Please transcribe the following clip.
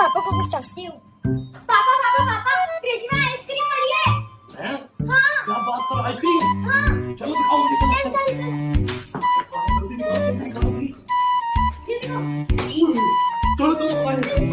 पापा को बताती हूँ। पापा पापा पापा फ्रिज में आइसक्रीम पड़ी है। हैं? हाँ क्या बात कर आइसक्रीम? हाँ चलो दिखाओ मुझे। चल चल चलो चलो चल।